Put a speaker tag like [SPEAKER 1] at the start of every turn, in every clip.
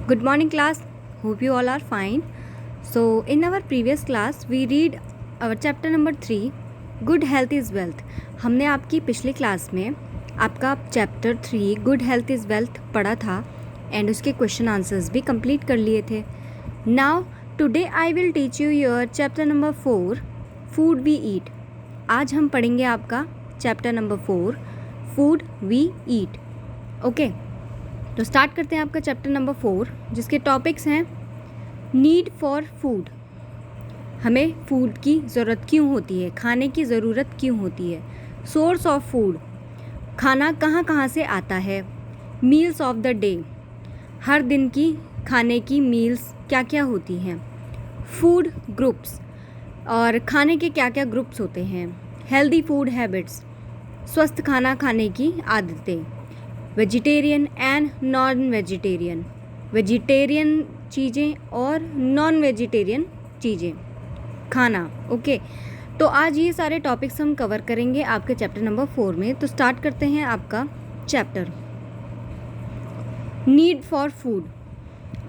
[SPEAKER 1] Good morning, class. Hope you all are fine. So, in our previous class, we read our chapter number 3, Good Health is Wealth. हमने आपकी पिछली class में आपका chapter 3 good health is wealth पढ़ा था and उसके question answers भी complete कर लिए थे. Now today I will teach you your chapter number 4 food we eat. आज हम पढ़ेंगे आपका chapter number 4 food we eat. Okay, तो स्टार्ट करते हैं आपका चैप्टर नंबर 4 जिसके टॉपिक्स हैं नीड फॉर फूड. हमें फूड की ज़रूरत क्यों होती है, खाने की ज़रूरत क्यों होती है. सोर्स ऑफ फूड, खाना कहाँ कहाँ से आता है. मील्स ऑफ द डे, हर दिन की खाने की मील्स क्या क्या होती हैं. फूड ग्रुप्स, और खाने के क्या क्या ग्रुप्स होते हैं. हेल्दी फूड हैबिट्स, स्वस्थ खाना खाने की आदतें. Vegetarian and non vegetarian, vegetarian चीज़ें और नॉन वेजिटेरियन चीज़ें खाना. ओके, तो आज ये सारे टॉपिक्स हम कवर करेंगे आपके चैप्टर नंबर 4 में. तो स्टार्ट करते हैं आपका chapter. Need for food.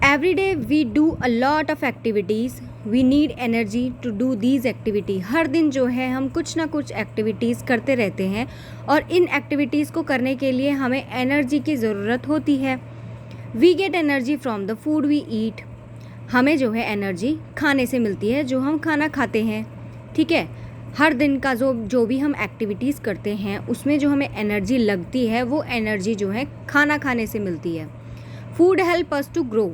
[SPEAKER 1] Every day we do a lot of activities, we need energy to do these activity. हर दिन जो है हम कुछ ना कुछ एक्टिविटीज़ करते रहते हैं और इन एक्टिविटीज़ को करने के लिए हमें एनर्जी की ज़रूरत होती है. We get energy from the food we eat. हमें जो है एनर्जी खाने से मिलती है, जो हम खाना खाते हैं. ठीक है, हर दिन का जो भी हम एक्टिविटीज़ करते हैं उसमें जो हमें एनर्जी लगती है वो एनर्जी जो है खाना खाने से मिलती है. Food help us to grow.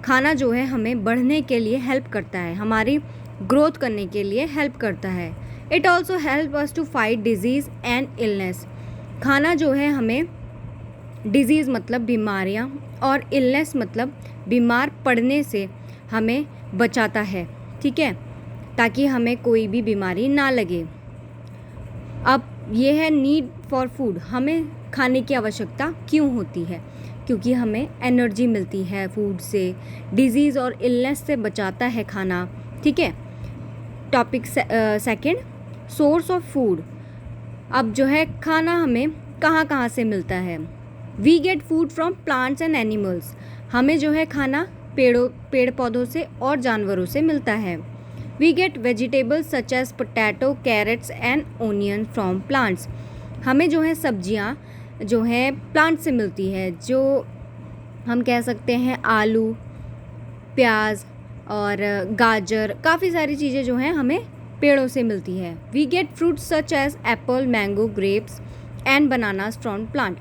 [SPEAKER 1] खाना जो है हमें बढ़ने के लिए हेल्प करता है, हमारी ग्रोथ करने के लिए हेल्प करता है. It also help us to fight disease and illness. खाना जो है हमें डिजीज़ मतलब बीमारियां और इलनेस मतलब बीमार पड़ने से हमें बचाता है. ठीक है, ताकि हमें कोई भी बीमारी ना लगे. अब ये है नीड फॉर फूड. हमें खाने की आवश्यकता क्यों होती है, क्योंकि हमें एनर्जी मिलती है फूड से. डिजीज़ और इलनेस से बचाता है खाना. ठीक है. Topic second, source of food. अब जो है खाना हमें कहाँ कहाँ से मिलता है. We get food from plants and animals. हमें जो है खाना पेड़ पौधों से और जानवरों से मिलता है. We get vegetables such as potato, carrots and onion from plants. हमें जो है सब्जियाँ जो है प्लांट से मिलती है, जो हम कह सकते हैं आलू, प्याज और गाजर, काफ़ी सारी चीज़ें जो हैं हमें पेड़ों से मिलती है. We get fruits such as apple, mango, grapes and bananas from plant.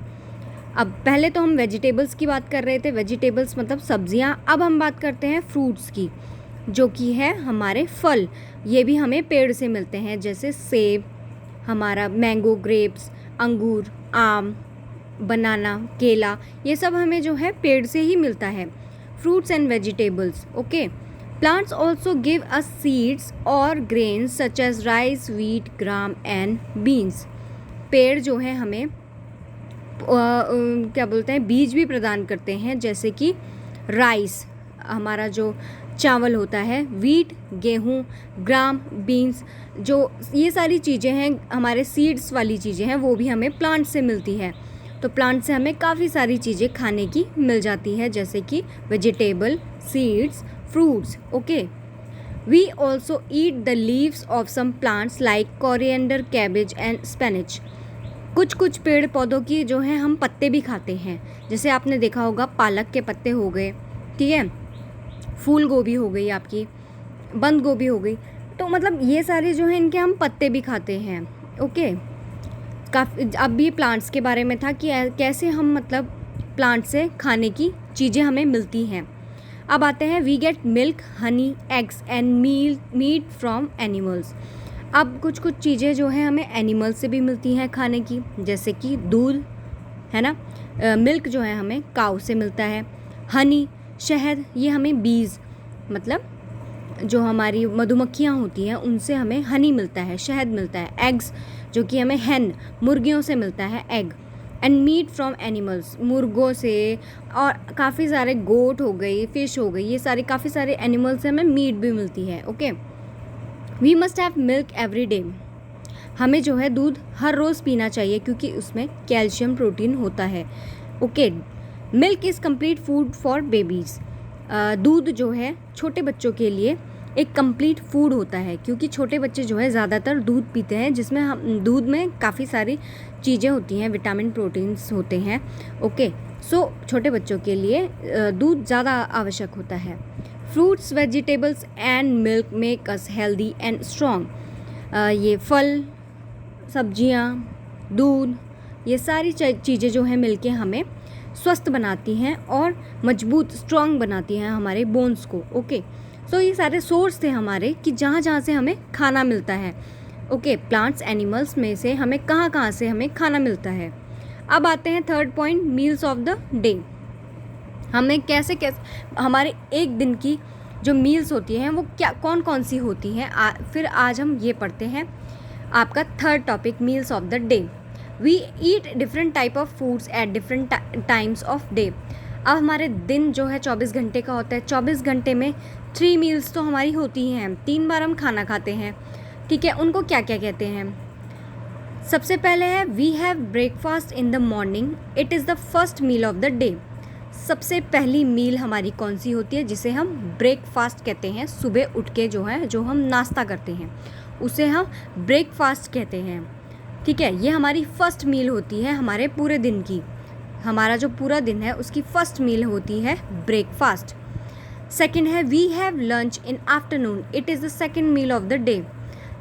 [SPEAKER 1] अब पहले तो हम वेजिटेबल्स की बात कर रहे थे, वेजिटेबल्स मतलब सब्जियां. अब हम बात करते हैं फ्रूट्स की, जो कि है हमारे फल. ये भी हमें पेड़ से मिलते हैं, जैसे सेब, हमारा मैंगो, ग्रेप्स, अंगूर, आम, बनाना, केला, ये सब हमें जो है पेड़ से ही मिलता है. Fruits and vegetables. Okay, plants also give us seeds और grains such as rice, wheat, gram and beans. पेड़ जो है हमें क्या बोलते हैं, बीज भी प्रदान करते हैं, जैसे कि राइस, हमारा जो चावल होता है, वीट, गेहूँ, ग्राम, बीन्स, जो ये सारी चीज़ें हैं हमारे सीड्स वाली चीज़ें हैं, वो भी हमें प्लांट से मिलती है. तो प्लांट से हमें काफ़ी सारी चीज़ें खाने की मिल जाती है, जैसे कि vegetable, seeds, fruits. Okay, we also eat the leaves of some plants like coriander, cabbage and spinach. कुछ पेड़ पौधों की जो है हम पत्ते भी खाते हैं, जैसे आपने देखा होगा पालक के पत्ते हो गए. ठीक है, फूल गोभी हो गई, आपकी बंद गोभी हो गई. तो मतलब ये सारे जो हैं इनके हम पत्ते भी खाते हैं. ओके, काफ़ी. अब ये प्लांट्स के बारे में था कि कैसे हम मतलब प्लांट से खाने की चीज़ें हमें मिलती हैं. अब आते हैं we get milk, honey, eggs and meat from animals. अब कुछ चीज़ें जो है हमें एनिमल से भी मिलती हैं खाने की, जैसे कि दूध है ना. मिल्क जो है हमें काऊ से मिलता है. हनी, शहद, ये हमें बीज मतलब जो हमारी मधुमक्खियाँ होती हैं उनसे हमें हनी मिलता है, शहद मिलता है. एग्स, जो कि हमें हैन, मुर्गियों से मिलता है egg. And meat from animals, मुर्गों से, और काफ़ी सारे गोट हो गई, फिश हो गई, ये सारे काफ़ी सारे एनिमल्स से हमें मीट भी मिलती है. Okay, we must have milk every day. हमें जो है दूध हर रोज़ पीना चाहिए, क्योंकि उसमें कैल्शियम, प्रोटीन होता है. Okay, milk is complete food for babies. दूध जो है छोटे बच्चों के लिए एक कंप्लीट फूड होता है, क्योंकि छोटे बच्चे जो है ज़्यादातर दूध पीते हैं, जिसमें हम दूध में काफ़ी सारी चीज़ें होती हैं, विटामिन प्रोटीन्स होते हैं। ओके, सो छोटे बच्चों के लिए दूध ज़्यादा आवश्यक होता है। Fruits, vegetables and milk make us healthy and strong. ये फल, सब्जियां, दूध, ये सारी चीज़ें जो हैं मिलके हमें स्वस्थ बनाती हैं और मजबूत स्ट्रॉन्ग बनाती हैं हमारे बोन्स को। ओके, सो ये सारे सोर्स थे हमारे कि जहाँ जहाँ से हमें खाना मिलता है। ओके, प्लांट्स एनिमल्स में से हमें कहाँ कहाँ से हमें खाना मिलता है। अब आते हैं third point, meals of the day. हमें कैसे हमारे एक दिन की जो मील्स होती हैं वो क्या कौन कौन सी होती हैं, फिर आज हम ये पढ़ते हैं आपका third topic, meals of the day. We eat different type of foods at different times of day. अब हमारे दिन जो है 24 घंटे का होता है। 24 घंटे में 3 मील्स तो हमारी होती हैं, 3 बार हम खाना खाते हैं। ठीक है, उनको क्या क्या कहते हैं? सबसे पहले है we have breakfast in the morning, it is the first meal of the day. सबसे पहली मील हमारी कौन सी होती है, जिसे हम ब्रेकफास्ट कहते हैं। सुबह उठ के जो है जो हम नाश्ता करते हैं उसे हम ब्रेकफास्ट कहते हैं। ठीक है, ये हमारी फर्स्ट मील होती है हमारे पूरे दिन की। हमारा जो पूरा दिन है उसकी फर्स्ट मील होती है ब्रेकफास्ट। सेकंड है we have lunch in afternoon, it is the second meal of the day.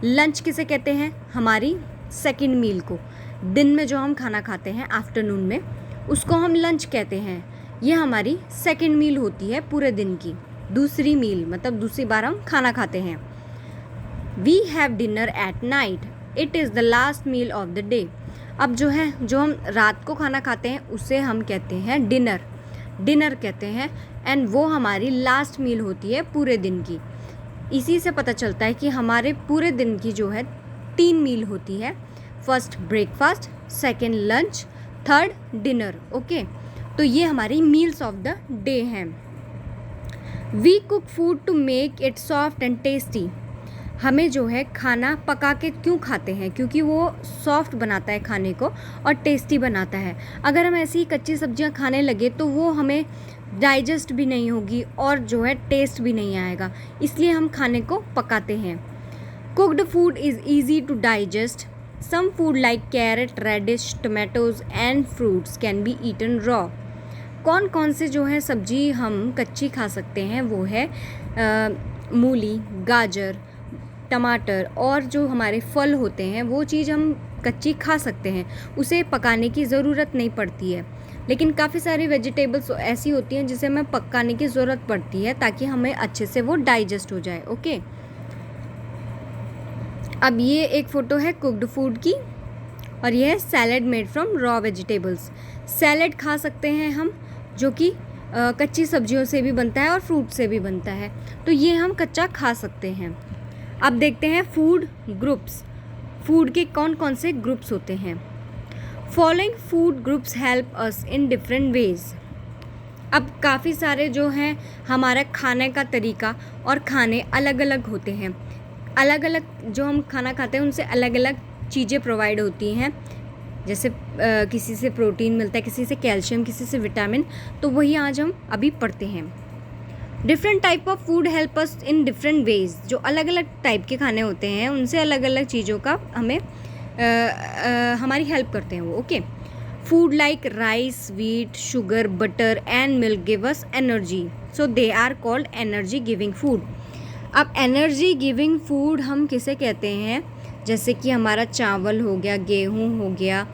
[SPEAKER 1] Lunch किसे कहते हैं? हमारी सेकंड मील को। दिन में जो हम खाना खाते हैं आफ्टरनून में, उसको हम लंच कहते हैं। ये हमारी सेकंड मील होती है पूरे दिन की, दूसरी मील, मतलब दूसरी बार हम खाना खाते हैं। We have dinner at night, it is the last meal of the day. अब जो है जो हम रात को खाना खाते हैं उसे हम कहते हैं डिनर, डिनर कहते हैं, एंड वो हमारी लास्ट मील होती है पूरे दिन की। इसी से पता चलता है कि हमारे पूरे दिन की जो है 3 मील होती है, first breakfast, second lunch, third dinner. Okay, तो ये हमारी मील्स ऑफ द डे हैं। We cook food to make it soft and tasty. हमें जो है खाना पका के क्यों खाते हैं? क्योंकि वो सॉफ्ट बनाता है खाने को और टेस्टी बनाता है। अगर हम ऐसी ही कच्ची सब्जियां खाने लगे तो वो हमें डाइजेस्ट भी नहीं होगी और जो है टेस्ट भी नहीं आएगा, इसलिए हम खाने को पकाते हैं। Cooked food is easy to digest. Some food like carrot, radish, tomatoes and fruits can be eaten raw. कौन कौन से जो है सब्जी हम कच्ची खा सकते हैं? वो है मूली, गाजर, टमाटर और जो हमारे फल होते हैं वो चीज़ हम कच्ची खा सकते हैं, उसे पकाने की ज़रूरत नहीं पड़ती है। लेकिन काफ़ी सारी वेजिटेबल्स ऐसी होती हैं जिसे हमें पकाने की ज़रूरत पड़ती है ताकि हमें अच्छे से वो डाइजेस्ट हो जाए। ओके, अब ये एक फ़ोटो है कुक्ड फूड की और ये है salad made from raw vegetables. Salad खा सकते हैं हम, जो कि कच्ची सब्जियों से भी बनता है और फ्रूट से भी बनता है, तो ये हम कच्चा खा सकते हैं। अब देखते हैं फूड ग्रुप्स। फूड के कौन कौन से ग्रुप्स होते हैं? Following food groups help us in different ways. अब काफ़ी सारे जो हैं हमारा खाने का तरीका और खाने अलग अलग होते हैं। अलग अलग जो हम खाना खाते हैं उनसे अलग अलग चीज़ें प्रोवाइड होती हैं, जैसे किसी से प्रोटीन मिलता है, किसी से कैल्शियम, किसी से विटामिन, तो वही आज हम अभी पढ़ते हैं। Different type of food help us in different ways. जो अलग अलग टाइप के खाने होते हैं उनसे अलग अलग चीज़ों का हमें हमारी हेल्प करते हैं वो। Okay, food like rice, wheat, sugar, butter and milk give us energy, so they are called energy giving food. अब एनर्जी गिविंग फूड हम किसे कहते हैं? जैसे कि हमारा चावल हो गया, गेहूँ हो गया,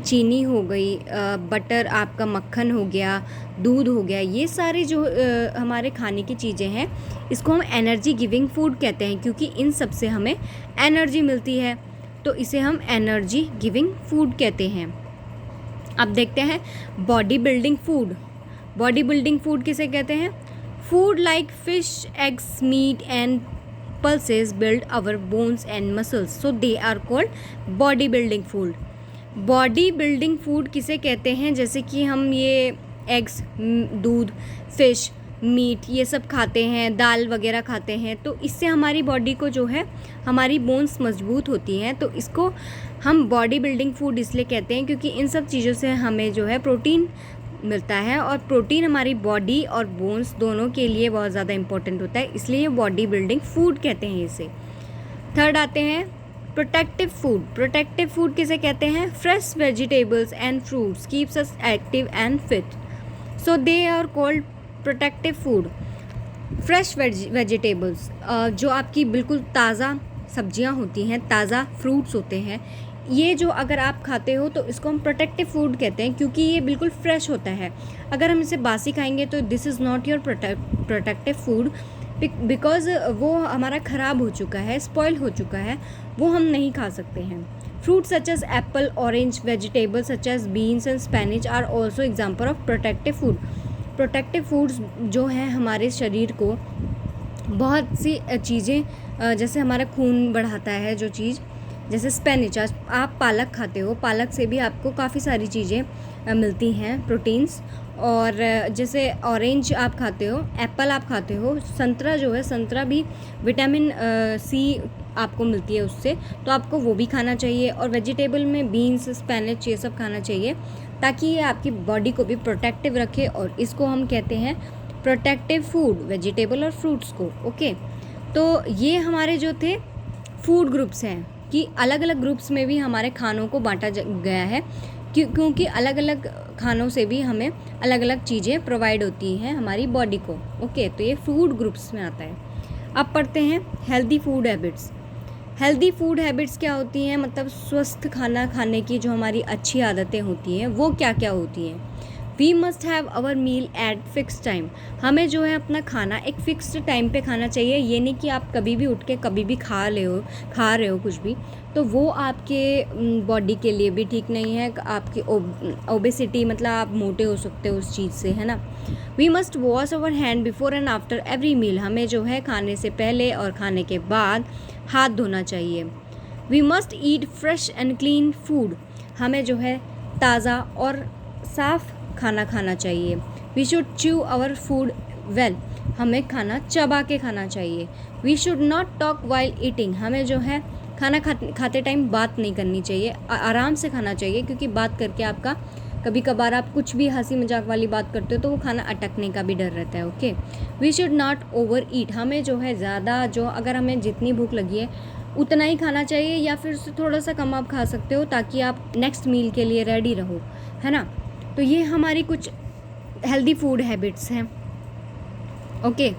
[SPEAKER 1] चीनी हो गई, बटर, आपका मक्खन हो गया, दूध हो गया, ये सारे जो हमारे खाने की चीज़ें हैं इसको हम एनर्जी गिविंग फूड कहते हैं, क्योंकि इन सब से हमें एनर्जी मिलती है, तो इसे हम एनर्जी गिविंग फूड कहते हैं। अब देखते हैं body building food. Body building food किसे कहते हैं? Food like fish, eggs, meat and pulses build our bones and muscles, so they are called body building food. Body building food किसे कहते हैं? जैसे कि हम ये एग्स, दूध, फिश, मीट ये सब खाते हैं, दाल वगैरह खाते हैं, तो इससे हमारी बॉडी को जो है हमारी बोन्स मजबूत होती हैं, तो इसको हम बॉडी बिल्डिंग फूड इसलिए कहते हैं क्योंकि इन सब चीज़ों से हमें जो है प्रोटीन मिलता है और प्रोटीन हमारी बॉडी और बोन्स दोनों के लिए बहुत ज़्यादा इंपॉर्टेंट होता है, इसलिए ये बॉडी बिल्डिंग फूड कहते हैं इसे। थर्ड आते हैं प्रोटेक्टिव फूड। प्रोटेक्टिव फूड किसे कहते हैं? Fresh vegetables and fruits keeps us active and fit, so they are called protective food. Fresh vegetables जो आपकी बिल्कुल ताज़ा सब्जियां होती हैं, ताज़ा फ्रूट्स होते हैं, ये जो अगर आप खाते हो तो इसको हम प्रोटेक्टिव फूड कहते हैं, क्योंकि ये बिल्कुल फ्रेश होता है। अगर हम इसे बासी खाएंगे तो this is not your protective food, because वो हमारा ख़राब हो चुका है, स्पॉइल हो चुका है, वो हम नहीं खा सकते हैं। Fruit such as apple, orange, vegetables such as beans and spinach are also example of protective food. Protective foods जो हैं हमारे शरीर को बहुत सी चीज़ें, जैसे हमारा खून बढ़ाता है जो चीज़, जैसे स्पेनिच, आप पालक खाते हो, पालक से भी आपको काफ़ी सारी चीज़ें मिलती हैं, प्रोटीन्स। और जैसे ऑरेंज आप खाते हो, एप्पल आप खाते हो, संतरा जो है, संतरा भी विटामिन सी आपको मिलती है उससे, तो आपको वो भी खाना चाहिए। और वेजिटेबल में बीन्स, स्पेनिच, ये सब खाना चाहिए ताकि ये आपकी बॉडी को भी प्रोटेक्टिव रखे, और इसको हम कहते हैं प्रोटेक्टिव फूड, वेजिटेबल और फ्रूट्स को। ओके, तो ये हमारे जो थे फूड ग्रुप्स हैं, कि अलग अलग ग्रुप्स में भी हमारे खानों को बांटा गया है, क्योंकि अलग अलग खानों से भी हमें अलग अलग चीज़ें प्रोवाइड होती हैं हमारी बॉडी को। ओके, तो ये फूड ग्रुप्स में आता है। अब पढ़ते हैं healthy food habits. Healthy food habits क्या होती हैं? मतलब स्वस्थ खाना खाने की जो हमारी अच्छी आदतें होती हैं वो क्या क्या होती हैं? We must have our meal at fix time. हमें जो है अपना खाना एक फिक्स्ड टाइम पे खाना चाहिए। ये नहीं कि आप कभी भी उठ के कभी भी खा रहे हो कुछ भी, तो वो आपके बॉडी के लिए भी ठीक नहीं है। आपकी ओबेसिटी, मतलब आप मोटे हो सकते हो उस चीज़ से, है ना। We must wash our hand before and after every meal. हमें जो है खाने से पहले और खाने के बाद हाथ धोना चाहिए। We must eat fresh and clean food. हमें जो है ताज़ा और साफ़ खाना खाना चाहिए। We should chew our food well. हमें खाना चबा के खाना चाहिए। We should not talk while eating. हमें जो है खाना खाते टाइम बात नहीं करनी चाहिए, आराम से खाना चाहिए, क्योंकि बात करके आपका कभी कभार आप कुछ भी हंसी मजाक वाली बात करते हो तो वो खाना अटकने का भी डर रहता है। Okay, we should not overeat. हमें जो है ज़्यादा, जो अगर हमें जितनी भूख लगी है उतना ही खाना चाहिए, या फिर उससे थोड़ा सा कम आप खा सकते हो ताकि आप नेक्स्ट मील के लिए रेडी रहो, है ना। तो ये हमारी कुछ हेल्दी फूड हैबिट्स हैं। ओके,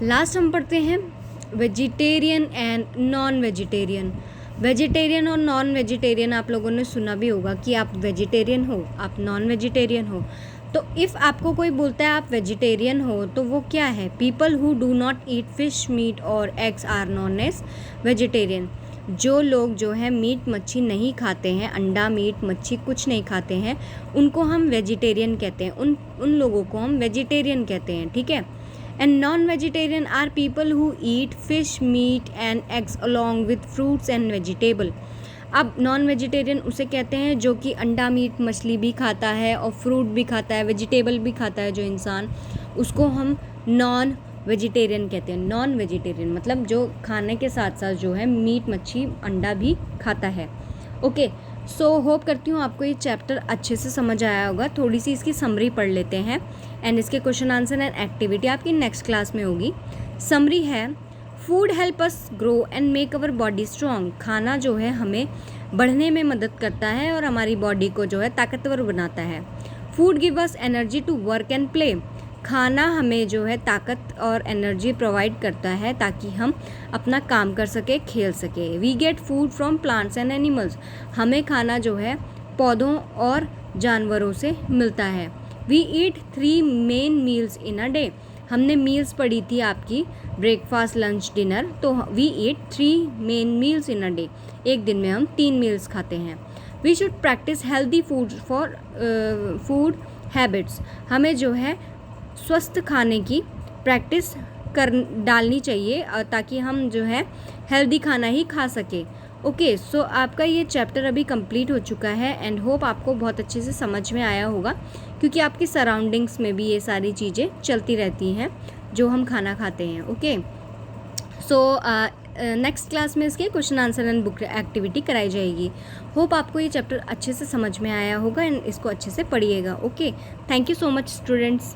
[SPEAKER 1] लास्ट हम पढ़ते हैं vegetarian and non vegetarian. Vegetarian और नॉन वेजिटेरियन आप लोगों ने सुना भी होगा कि आप वेजिटेरियन हो, आप नॉन वेजिटेरियन हो। तो इफ़ आपको कोई बोलता है आप वेजिटेरियन हो, तो वो क्या है? People who do not eat fish, meat और eggs are known as vegetarian. जो लोग जो है मीट मच्छी नहीं खाते हैं, अंडा मीट मच्छी कुछ नहीं खाते हैं, उनको हम वेजिटेरियन कहते हैं। उन लोगों को हम वेजिटेरियन कहते हैं, ठीक है। And non vegetarian are people who eat fish, meat and eggs along with fruits and vegetable. अब नॉन वेजिटेरियन उसे कहते हैं जो कि अंडा मीट मछली भी खाता है और फ्रूट भी खाता है, वेजिटेबल भी खाता है जो इंसान, उसको हम नॉन वेजिटेरियन कहते हैं। नॉन वेजिटेरियन मतलब जो खाने के साथ साथ जो है मीट मच्छी अंडा भी खाता है। ओके, सो होप करती हूँ आपको ये चैप्टर अच्छे से समझ आया होगा। थोड़ी सी इसकी समरी पढ़ लेते हैं, एंड इसके क्वेश्चन आंसर एंड एक्टिविटी आपकी नेक्स्ट क्लास में होगी। समरी है, food help us grow and make our body strong. खाना जो है हमें बढ़ने में मदद करता है और हमारी बॉडी को जो है ताकतवर बनाता है। Food give us energy to work and play. खाना हमें जो है ताकत और एनर्जी प्रोवाइड करता है ताकि हम अपना काम कर सके, खेल सके। We get food from plants and animals. हमें खाना जो है पौधों और जानवरों से मिलता है। We eat 3 main meals in a day. हमने मील्स पढ़ी थी आपकी, ब्रेकफास्ट, लंच, डिनर, तो we eat 3 main meals in a day. एक दिन में हम 3 मील्स खाते हैं। We should practice healthy food for food habits. हमें जो है स्वस्थ खाने की प्रैक्टिस डालनी चाहिए ताकि हम जो है हेल्दी खाना ही खा सके। ओके, सो आपका ये चैप्टर अभी कंप्लीट हो चुका है एंड होप आपको बहुत अच्छे से समझ में आया होगा, क्योंकि आपकी सराउंडिंग्स में भी ये सारी चीज़ें चलती रहती हैं जो हम खाना खाते हैं। ओके, सो नेक्स्ट क्लास में इसके question answer and book activity कराई जाएगी। होप आपको ये चैप्टर अच्छे से समझ में आया होगा एंड इसको अच्छे से पढ़िएगा। Okay, thank you so much students.